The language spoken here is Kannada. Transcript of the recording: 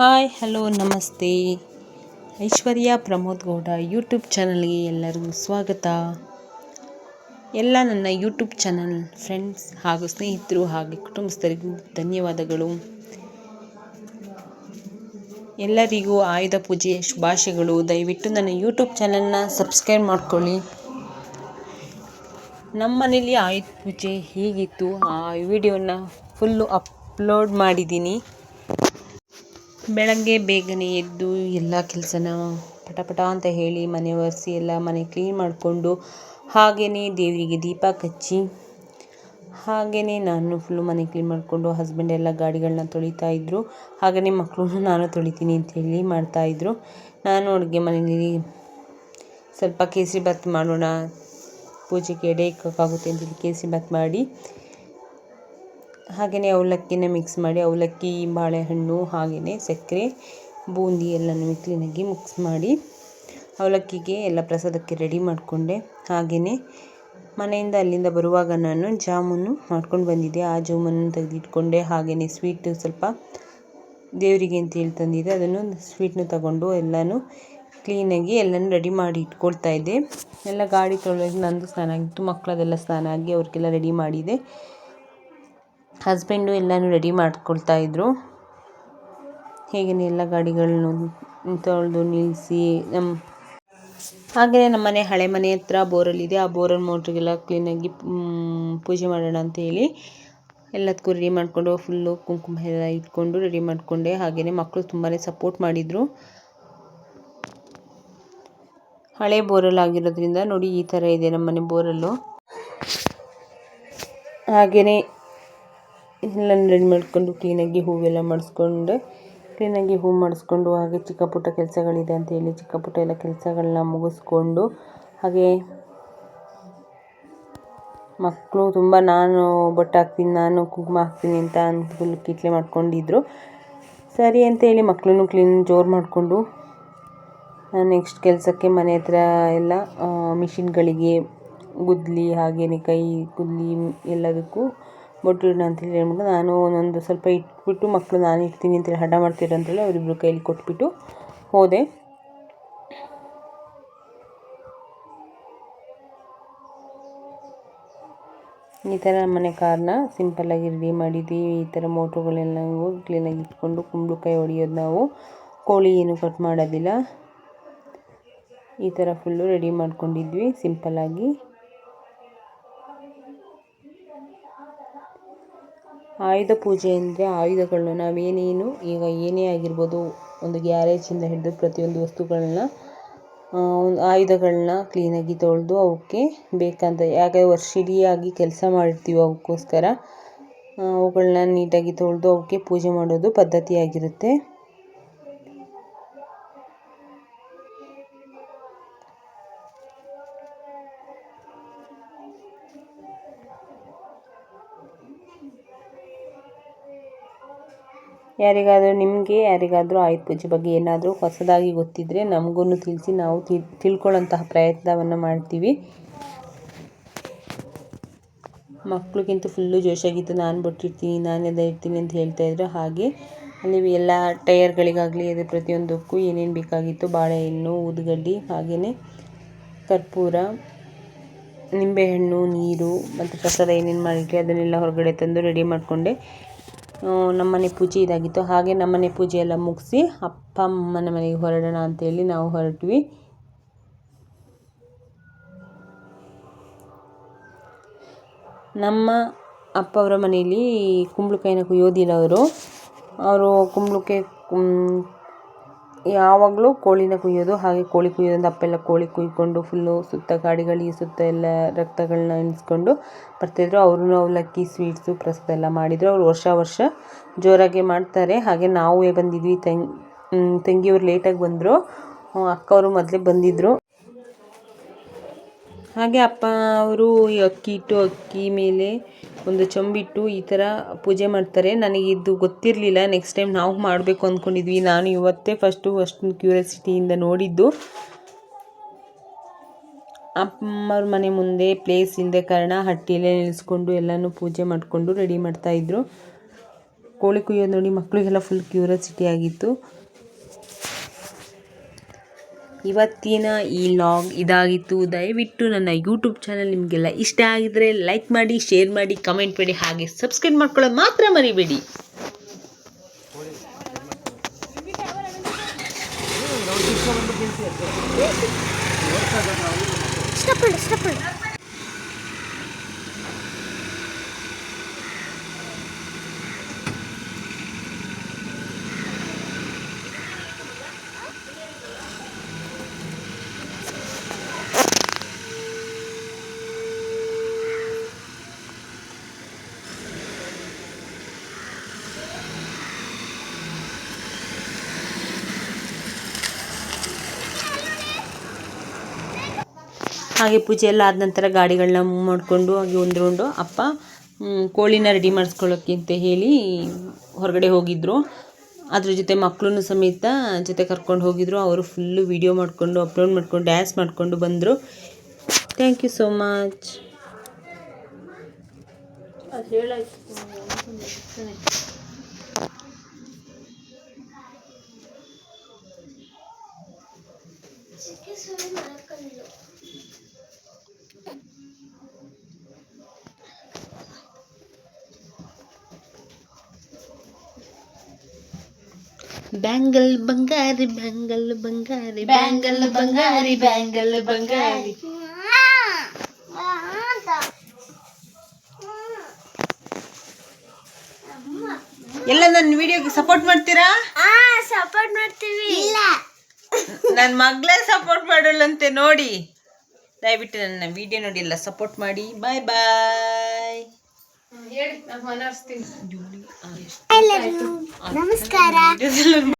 ಹಾಯ್ ಹಲೋ ನಮಸ್ತೆ. ಐಶ್ವರ್ಯ ಪ್ರಮೋದ್ ಗೌಡ ಯೂಟ್ಯೂಬ್ ಚಾನಲ್ಗೆ ಎಲ್ಲರಿಗೂ ಸ್ವಾಗತ. ಎಲ್ಲ ನನ್ನ ಯೂಟ್ಯೂಬ್ ಚಾನಲ್ ಫ್ರೆಂಡ್ಸ್ ಹಾಗೂ ಸ್ನೇಹಿತರು ಹಾಗೆ ಕುಟುಂಬಸ್ಥರಿಗೂ ಧನ್ಯವಾದಗಳು. ಎಲ್ಲರಿಗೂ ಆಯುಧ ಪೂಜೆಯ ಶುಭಾಶಯಗಳು. ದಯವಿಟ್ಟು ನನ್ನ ಯೂಟ್ಯೂಬ್ ಚಾನಲ್ನ ಸಬ್ಸ್ಕ್ರೈಬ್ ಮಾಡ್ಕೊಳ್ಳಿ. ನಮ್ಮ ಮನೇಲಿ ಆಯುಧ ಪೂಜೆ ಹೀಗಿತ್ತು, ಆ ವಿಡಿಯೋನ ಫುಲ್ಲು ಅಪ್ಲೋಡ್ ಮಾಡಿದ್ದೀನಿ. ಬೆಳಗ್ಗೆ ಬೇಗನೆ ಎದ್ದು ಎಲ್ಲ ಕೆಲಸನ ಪಟ ಅಂತ ಹೇಳಿ ಮನೆ ಒರೆಸಿ ಎಲ್ಲ ಮನೆ ಕ್ಲೀನ್ ಮಾಡಿಕೊಂಡು, ಹಾಗೆಯೇ ದೇವರಿಗೆ ದೀಪ ಹಚ್ಚಿ, ಹಾಗೆಯೇ ನಾನು ಫುಲ್ಲು ಮನೆ ಕ್ಲೀನ್ ಮಾಡಿಕೊಂಡು, ಹಸ್ಬೆಂಡ್ ಎಲ್ಲ ಗಾಡಿಗಳನ್ನ ತೊಳಿತಾ ಇದ್ದರು. ಹಾಗೆಯೇ ಮಕ್ಕಳು ನಾನು ತೊಳಿತೀನಿ ಅಂತೇಳಿ ಮಾಡ್ತಾಯಿದ್ರು. ನಾನು ಅಡುಗೆ ಮನೆಯಲ್ಲಿ ಸ್ವಲ್ಪ ಕೇಸರಿ ಬಾತ್ ಮಾಡೋಣ, ಪೂಜೆಗೆ ಎಡೆ ಇಕ್ಕೋಕ್ಕಾಗುತ್ತೆ ಅಂತೇಳಿ ಕೇಸರಿ ಬಾತ್ ಮಾಡಿ, ಹಾಗೆಯೇ ಅವಲಕ್ಕಿನ ಮಿಕ್ಸ್ ಮಾಡಿ, ಅವಲಕ್ಕಿ, ಬಾಳೆಹಣ್ಣು, ಹಾಗೆಯೇ ಸಕ್ಕರೆ, ಬೂಂದಿ ಎಲ್ಲನೂ ಕ್ಲೀನಾಗಿ ಮಿಕ್ಸ್ ಮಾಡಿ ಅವಲಕ್ಕಿಗೆ ಎಲ್ಲ ಪ್ರಸಾದಕ್ಕೆ ರೆಡಿ ಮಾಡಿಕೊಂಡೆ. ಹಾಗೆಯೇ ಮನೆಯಿಂದ ಅಲ್ಲಿಂದ ಬರುವಾಗ ನಾನು ಜಾಮೂನು ಮಾಡ್ಕೊಂಡು ಬಂದಿದ್ದೆ. ಆ ಜಾಮೂನನ್ನು ತೆಗೆದಿಟ್ಕೊಂಡೆ. ಹಾಗೆಯೇ ಸ್ವೀಟು ಸ್ವಲ್ಪ ದೇವರಿಗೆ ಅಂತೇಳಿ ತಂದಿದ್ದೆ, ಅದನ್ನು ಸ್ವೀಟ್ನು ತಗೊಂಡು ಎಲ್ಲನೂ ಕ್ಲೀನಾಗಿ ಎಲ್ಲನೂ ರೆಡಿ ಮಾಡಿ ಇಟ್ಕೊಳ್ತಾ ಇದ್ದೆ. ಎಲ್ಲ ಗಾಡಿ ತೊಳೆಯೋದು ನಂದು ಸ್ನಾನ ಆಗಿತ್ತು, ಮಕ್ಕಳದೆಲ್ಲ ಸ್ನಾನ ಆಗಿ ಅವ್ರಿಗೆಲ್ಲ ರೆಡಿ ಮಾಡಿದೆ. ಹಸ್ಬೆಂಡು ಎಲ್ಲನೂ ರೆಡಿ ಮಾಡ್ಕೊಳ್ತಾ ಇದ್ದರು. ಹೇಗೆಯೇ ಎಲ್ಲ ಗಾಡಿಗಳನ್ನ ತೊಳೆದು ನಿಲ್ಲಿಸಿ, ಹಾಗೆಯೇ ನಮ್ಮನೆ ಹಳೆ ಮನೆ ಹತ್ರ ಬೋರಲ್ಲಿದೆ. ಆ ಬೋರಲ್ ಮೋಟ್ರಿಗೆಲ್ಲ ಕ್ಲೀನಾಗಿ ಪೂಜೆ ಮಾಡೋಣ ಅಂತೇಳಿ ಎಲ್ಲದಕ್ಕೂ ರೆಡಿ ಮಾಡಿಕೊಂಡು, ಫುಲ್ಲು ಕುಂಕುಮ ಎಲ್ಲ ಇಟ್ಕೊಂಡು ರೆಡಿ ಮಾಡಿಕೊಂಡೆ. ಹಾಗೆಯೇ ಮಕ್ಕಳು ತುಂಬಾ ಸಪೋರ್ಟ್ ಮಾಡಿದರು. ಹಳೆ ಬೋರಲ್ ಆಗಿರೋದ್ರಿಂದ ನೋಡಿ ಈ ಥರ ಇದೆ ನಮ್ಮನೆ ಬೋರಲ್ಲು. ಹಾಗೆಯೇ ಎಲ್ಲನೂ ರೆಡಿ ಮಾಡಿಕೊಂಡು ಕ್ಲೀನಾಗಿ ಹೂವೆಲ್ಲ ಮಾಡಿಸ್ಕೊಂಡೆ. ಕ್ಲೀನಾಗಿ ಹೂ ಮಾಡಿಸ್ಕೊಂಡು, ಹಾಗೆ ಚಿಕ್ಕ ಪುಟ್ಟ ಕೆಲಸಗಳಿದೆ ಅಂತೇಳಿ ಚಿಕ್ಕ ಪುಟ್ಟ ಎಲ್ಲ ಕೆಲಸಗಳನ್ನ ಮುಗಿಸ್ಕೊಂಡು, ಹಾಗೆ ಮಕ್ಕಳು ತುಂಬ ನಾನು ಬೊಟ್ಟು ಹಾಕ್ತೀನಿ, ನಾನು ಕುಂಕುಮ ಹಾಕ್ತೀನಿ ಅಂತ ಫುಲ್ ಕಿಟ್ಲೆ ಮಾಡ್ಕೊಂಡಿದ್ರು. ಸರಿ ಅಂತೇಳಿ ಮಕ್ಕಳನ್ನು ಕ್ಲೀನ್ ಜೋರು ಮಾಡಿಕೊಂಡು, ನಾನು ನೆಕ್ಸ್ಟ್ ಕೆಲಸಕ್ಕೆ ಮನೆ ಹತ್ರ ಎಲ್ಲ ಮಿಷಿನ್ಗಳಿಗೆ ಗುದ್ದಲಿ, ಹಾಗೆಯೇ ಕೈ ಗುದ್ದಲಿ ಎಲ್ಲದಕ್ಕೂ ಬೊಟ್ಟು ಇಡೋಣ ಅಂತೇಳಿ ಹೇಳ್ಬಿಟ್ಟು ನಾನು ಒಂದೊಂದು ಸ್ವಲ್ಪ ಇಟ್ಬಿಟ್ಟು, ಮಕ್ಕಳು ನಾನು ಇಡ್ತೀನಿ ಅಂತೇಳಿ ಹಠ ಮಾಡ್ತೀರ ಅಂತೇಳಿ ಅವರಿಬ್ಬರು ಕೈಲಿ ಕೊಟ್ಬಿಟ್ಟು ಹೋದೆ. ಈ ಥರ ಮನೆ ಕಾರ್ನ ಸಿಂಪಲ್ಲಾಗಿ ರೆಡಿ ಮಾಡಿದ್ವಿ. ಈ ಥರ ಮೋಟ್ರುಗಳೆಲ್ಲವೂ ಕ್ಲೀನಾಗಿ ಇಟ್ಕೊಂಡು ಕುಂಬಳಕಾಯಿ ಹೊಡೆಯೋದು, ನಾವು ಕೋಳಿ ಏನು ಕಟ್ ಮಾಡೋದಿಲ್ಲ. ಈ ಥರ ಫುಲ್ಲು ರೆಡಿ ಮಾಡ್ಕೊಂಡಿದ್ವಿ ಸಿಂಪಲ್ಲಾಗಿ. ಆಯುಧ ಪೂಜೆ ಅಂದರೆ ಆಯುಧಗಳನ್ನ ನಾವೇನೇನು ಈಗ ಏನೇ ಆಗಿರ್ಬೋದು, ಒಂದು ಗ್ಯಾರೇಜಿಂದ ಹಿಡಿದು ಪ್ರತಿಯೊಂದು ವಸ್ತುಗಳನ್ನ, ಆಯುಧಗಳನ್ನ ಕ್ಲೀನಾಗಿ ತೊಳೆದು ಅವಕ್ಕೆ ಬೇಕಂತ ಯಾಕೆ ವರ್ಷಿಡಿಯಾಗಿ ಕೆಲಸ ಮಾಡಿರ್ತೀವಿ ಅವಕ್ಕೋಸ್ಕರ ಅವುಗಳನ್ನ ನೀಟಾಗಿ ತೊಳೆದು ಅವಕ್ಕೆ ಪೂಜೆ ಮಾಡೋದು ಪದ್ಧತಿಯಾಗಿರುತ್ತೆ. ಯಾರಿಗಾದರೂ ಆಯುಧ ಪೂಜೆ ಬಗ್ಗೆ ಏನಾದರೂ ಹೊಸದಾಗಿ ಗೊತ್ತಿದ್ದರೆ ನಮಗೂ ತಿಳಿಸಿ, ನಾವು ತಿಳ್ಕೊಳ್ಳೋಂತಹ ಪ್ರಯತ್ನವನ್ನು ಮಾಡ್ತೀವಿ. ಮಕ್ಕಳಿಗಿಂತ ಫುಲ್ಲು ಜೋಶಾಗಿತ್ತು. ನಾನು ಬೊಟ್ಟಿರ್ತೀನಿ, ನಾನು ಎಲ್ಲ ಇರ್ತೀನಿ ಅಂತ ಹೇಳ್ತಾಯಿದ್ರು. ಹಾಗೆ ಅಲ್ಲಿ ಎಲ್ಲ ಟೈರ್ಗಳಿಗಾಗಲಿ ಅದು ಪ್ರತಿಯೊಂದಕ್ಕೂ ಏನೇನು ಬೇಕಾಗಿತ್ತು, ಬಾಳೆಹಣ್ಣು, ಊದುಗಡ್ಡಿ, ಹಾಗೆಯೇ ಕರ್ಪೂರ, ನಿಂಬೆಹಣ್ಣು, ನೀರು ಮತ್ತು ಪ್ರಸಾದ ಏನೇನು ಮಾಡಿರ್ತೀವಿ ಅದನ್ನೆಲ್ಲ ಹೊರಗಡೆ ತಂದು ರೆಡಿ ಮಾಡಿಕೊಂಡೆ. ನಮ್ಮನೆ ಪೂಜೆ ಇದಾಗಿತ್ತು. ಹಾಗೆ ನಮ್ಮನೆ ಪೂಜೆ ಎಲ್ಲ ಮುಗಿಸಿ ಅಪ್ಪ ಅಮ್ಮನ ಮನೆಗೆ ಹೊರಡೋಣ ಅಂತೇಳಿ ನಾವು ಹೊರಟ್ವಿ. ನಮ್ಮ ಅಪ್ಪ ಅವರ ಮನೆಯಲ್ಲಿ ಕುಂಬಳಕಾಯಿನ ಕುಯ್ಯೋದಿಲ್ಲ. ಅವರು ಕುಂಬಳಕಾಯಿ ಯಾವಾಗಲೂ ಕೋಳಿನ ಕುಯ್ಯೋದು. ಹಾಗೆ ಕೋಳಿ ಕುಯ್ಯೋದ್ರಿಂದ ಅಪ್ಪೆಲ್ಲ ಕೋಳಿ ಕುಯ್ಕೊಂಡು ಫುಲ್ಲು ಸುತ್ತ ಗಾಡಿಗಳಿಗೆ ಸುತ್ತ ಎಲ್ಲ ರಕ್ತಗಳನ್ನ ಇಳಿಸ್ಕೊಂಡು ಬರ್ತಾಯಿದ್ರು. ಅವರು ಅವಲಕ್ಕಿ, ಸ್ವೀಟ್ಸು, ಪ್ರಸಾದ ಎಲ್ಲ ಮಾಡಿದರು. ಅವರು ವರ್ಷ ಜೋರಾಗಿ ಮಾಡ್ತಾರೆ. ಹಾಗೆ ನಾವು ಬಂದಿದ್ವಿ. ತಂಗಿಯವರು ಲೇಟಾಗಿ ಬಂದರು, ಅಕ್ಕವರು ಮೊದಲೇ ಬಂದಿದ್ದರು. ಹಾಗೆ ಅಪ್ಪ ಅವರು ಅಕ್ಕಿ ಮೇಲೆ ಒಂದು ಚೊಂಬಿಟ್ಟು ಈ ಥರ ಪೂಜೆ ಮಾಡ್ತಾರೆ. ನನಗಿದು ಗೊತ್ತಿರಲಿಲ್ಲ. ನೆಕ್ಸ್ಟ್ ಟೈಮ್ ನಾವು ಮಾಡಬೇಕು ಅಂದ್ಕೊಂಡಿದ್ವಿ. ನಾನು ಇವತ್ತೇ ಫಸ್ಟು ಕ್ಯೂರಿಯಾಸಿಟಿಯಿಂದ ನೋಡಿದ್ದು. ಅಮ್ಮವ್ರ ಮನೆ ಮುಂದೆ ಪ್ಲೇಸ್ ಇಲ್ಲದೆ ಕಾರಣ ಹಟ್ಟಿಯಲ್ಲೇ ನಿಲ್ಲಿಸ್ಕೊಂಡು ಎಲ್ಲನೂ ಪೂಜೆ ಮಾಡಿಕೊಂಡು ರೆಡಿ ಮಾಡ್ತಾಯಿದ್ರು. ಕೋಳಿ ಕುಯ್ಯೋದು ನೋಡಿ ಮಕ್ಕಳಿಗೆಲ್ಲ ಫುಲ್ ಕ್ಯೂರಿಯಾಸಿಟಿ ಆಗಿತ್ತು. ಇವತ್ತಿನ ಈ ಲಾಗ್ ಇದಾಗಿತ್ತು. ದಯವಿಟ್ಟು ನನ್ನ ಯೂಟ್ಯೂಬ್ ಚಾನಲ್ ನಿಮಗೆಲ್ಲ ಇಷ್ಟ ಆಗಿದ್ರೆ ಲೈಕ್ ಮಾಡಿ, ಶೇರ್ ಮಾಡಿ, ಕಮೆಂಟ್ ಮಾಡಿ, ಹಾಗೆ ಸಬ್ಸ್ಕ್ರೈಬ್ ಮಾಡ್ಕೊಳ್ಳೋದು ಮಾತ್ರ ಮರಿಬೇಡಿ. ಹಾಗೆ ಪೂಜೆ ಎಲ್ಲ ಆದ ನಂತರ ಗಾಡಿಗಳನ್ನ ಮೂವ್ ಮಾಡಿಕೊಂಡು ಹಾಗೆ ಒಂದು ರೌಂಡು ಅಪ್ಪ ಕೋಳಿನ ರೆಡಿ ಮಾಡಿಸ್ಕೊಳ್ಳೋಕ್ಕೆ ಅಂತ ಹೇಳಿ ಹೊರಗಡೆ ಹೋಗಿದ್ದರು. ಅದ್ರ ಜೊತೆ ಮಕ್ಕಳನ್ನು ಸಮೇತ ಜೊತೆ ಕರ್ಕೊಂಡು ಹೋಗಿದ್ರು. ಅವರು ಫುಲ್ಲು ವೀಡಿಯೋ ಮಾಡಿಕೊಂಡು ಅಪ್ಲೋಡ್ ಮಾಡ್ಕೊಂಡು ಡ್ಯಾನ್ಸ್ ಮಾಡಿಕೊಂಡು ಬಂದರು. Thank you so much. Bangle Bangari bangle Bangari bangle Bangari bangle Bangari. ಎಲ್ಲ ನನ್ನ ವಿಡಿಯೋಗೆ ಸಪೋರ್ಟ್ ಮಾಡ್ತೀರಾ? ಸಪೋರ್ಟ್ ಮಾಡ್ತೀವಿ. ನನ್ನ ಮಗಳೇ ಸಪೋರ್ಟ್ ಮಾಡೋಲ್ಲಂತೆ ನೋಡಿ. ದಯವಿಟ್ಟು ನನ್ನ ವಿಡಿಯೋ ನೋಡಿ ಎಲ್ಲ ಸಪೋರ್ಟ್ ಮಾಡಿ. ಬಾಯ್ ಬಾಯ್. ನಮಸ್ಕಾರ.